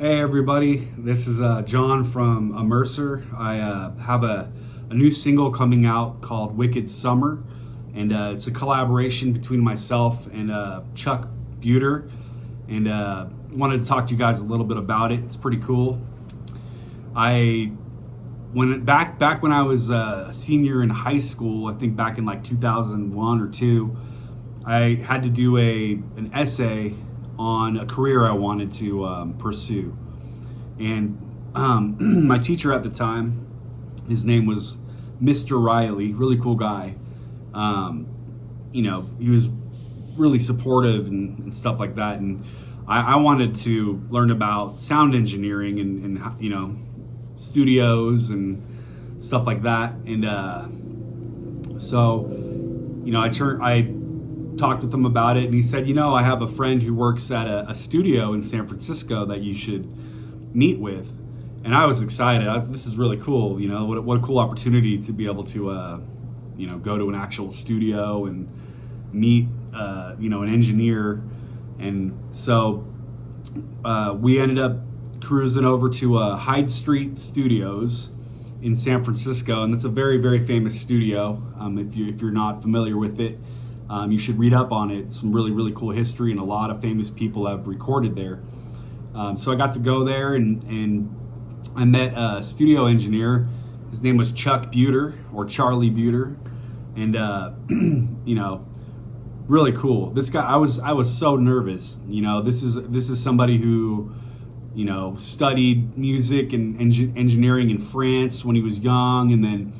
Hey everybody, this is John from IMMERSER. I have a new single coming out called Wicked Summer, and it's a collaboration between myself and Chuck Beutter, and wanted to talk to you guys a little bit about it. It's pretty cool. Back when I was a senior in high school, I think back in like 2001 or 2, I had to do an essay on a career I wanted to pursue. And my teacher at the time, his name was Mr. Riley, really cool guy. He was really supportive and stuff like that. And I wanted to learn about sound engineering and studios and stuff like that. And I talked with him about it, and he said, I have a friend who works at a studio in San Francisco that you should meet with. And I was excited. This is really cool. What a cool opportunity to be able to go to an actual studio and meet an engineer. And so we ended up cruising over to Hyde Street Studios in San Francisco, and that's a very, very famous studio. If you're not familiar with it, you should read up on it. Some really, really cool history, and a lot of famous people have recorded there. So I got to go there, and I met a studio engineer. His name was Chuck Beutter, or Charlie Beutter, and really cool. This guy, I was so nervous. This is somebody who studied music and engineering in France when he was young, and then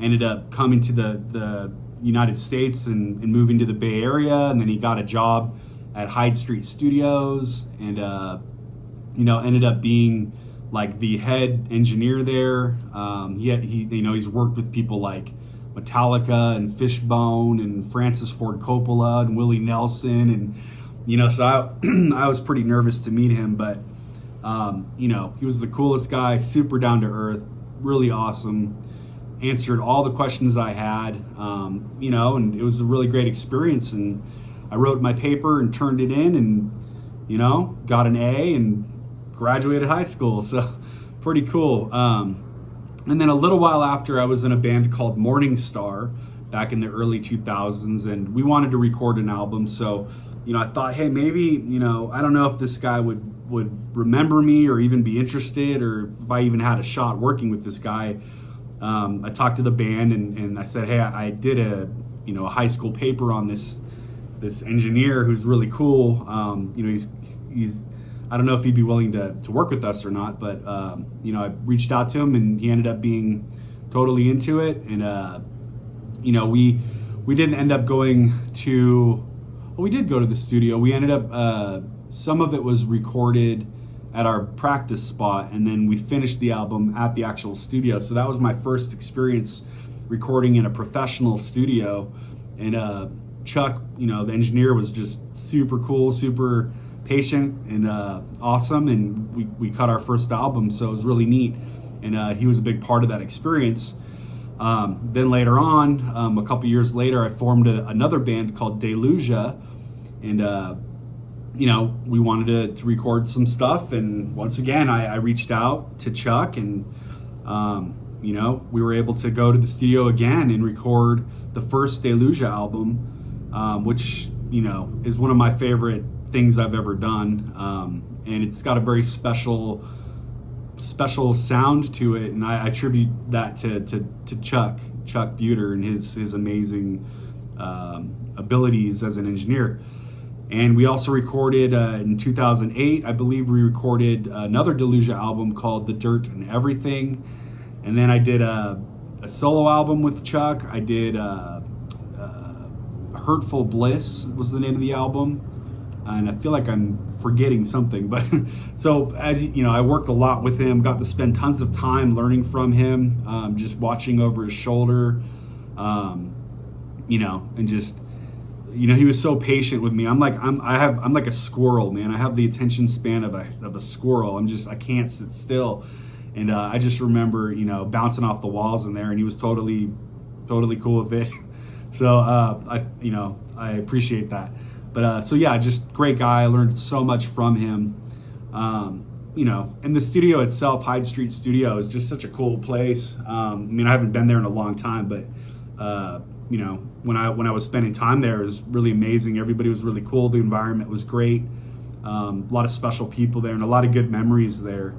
ended up coming to the United States and moving to the Bay Area, and then he got a job at Hyde Street Studios, and ended up being like the head engineer there. He's worked with people like Metallica and Fishbone and Francis Ford Coppola and Willie Nelson, and so I was pretty nervous to meet him, but he was the coolest guy, super down to earth, really awesome. Answered all the questions I had, and it was a really great experience. And I wrote my paper and turned it in, and got an A and graduated high school. So pretty cool. And then a little while after, I was in a band called Morning Star back in the early 2000s, and we wanted to record an album. So I thought, hey, maybe I don't know if this guy would remember me or even be interested, or if I even had a shot working with this guy. I talked to the band and I said, hey, I did a high school paper on this engineer who's really cool. He's I don't know if he'd be willing to work with us or not, but I reached out to him, and he ended up being totally into it. And we didn't end up going to. Well, we did go to the studio. We ended up some of it was recorded at our practice spot, and then we finished the album at the actual studio. So that was my first experience recording in a professional studio. And Chuck, the engineer, was just super cool, super patient, and awesome. And we cut our first album, so it was really neat. And he was a big part of that experience. Then later on, a couple years later, I formed another band called Delusia, and we wanted to record some stuff. And once again, I reached out to Chuck, and we were able to go to the studio again and record the first Delusia album, which is one of my favorite things I've ever done. And it's got a very special sound to it, and I attribute that to Chuck Beutter and his amazing abilities as an engineer. And we also recorded in 2008, I believe we recorded another Delusia album called The Dirt and Everything. And then I did a solo album with Chuck. I did Hurtful Bliss was the name of the album. And I feel like I'm forgetting something, but so as I worked a lot with him, got to spend tons of time learning from him, just watching over his shoulder, and just, he was so patient with me. I'm like a squirrel, man. I have the attention span of a squirrel. I can't sit still. And I just remember, bouncing off the walls in there, and he was totally cool with it. So I appreciate that. But so yeah, just great guy. I learned so much from him. you know, and the studio itself, Hyde Street Studio, is just such a cool place. I mean, I haven't been there in a long time, but you know, when I was spending time there, it was really amazing. Everybody was really cool. The environment was great. A lot of special people there, and a lot of good memories there.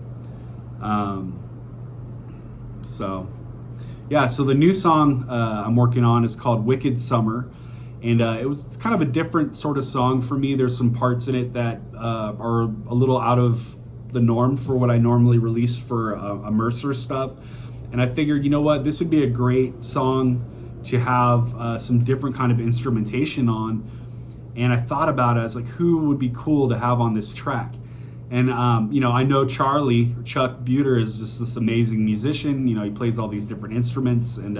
So yeah, so the new song I'm working on is called Wicked Summer. And it's kind of a different sort of song for me. There's some parts in it that are a little out of the norm for what I normally release for IMMERSER stuff. And I figured, you know what, this would be a great song to have some different kind of instrumentation on. And I thought about it, I was like, who would be cool to have on this track? And, you know, I know Chuck Beutter is just this amazing musician. You know, he plays all these different instruments, and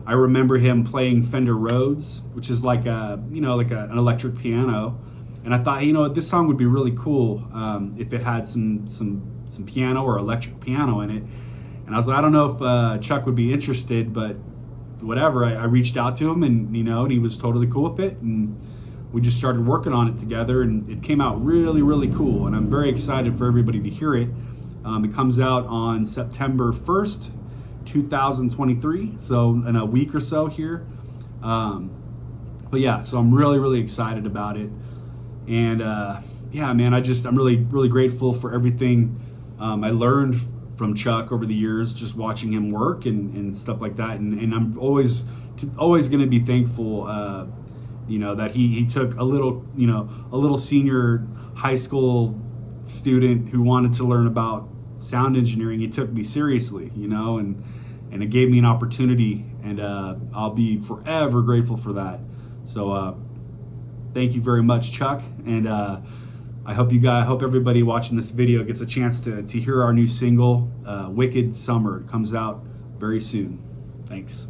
I remember him playing Fender Rhodes, which is like you know, like an electric piano. And I thought, you know, this song would be really cool if it had some piano or electric piano in it. And I was like, I don't know if Chuck would be interested, but whatever. I reached out to him, and you know, and he was totally cool with it, and we just started working on it together, and it came out really, really cool. And I'm very excited for everybody to hear it. It comes out on September 1st. 2023, so in a week or so here. But yeah, so I'm really, really excited about it. And yeah, man, I'm really, really grateful for everything I learned from Chuck over the years, just watching him work and stuff like that. And I'm always going to be thankful, you know, that he took a little senior high school student who wanted to learn about sound engineering. He took me seriously, you know, and it gave me an opportunity, and I'll be forever grateful for that. So thank you very much, Chuck, and I hope everybody watching this video gets a chance to hear our new single, Wicked Summer. It comes out very soon. Thanks.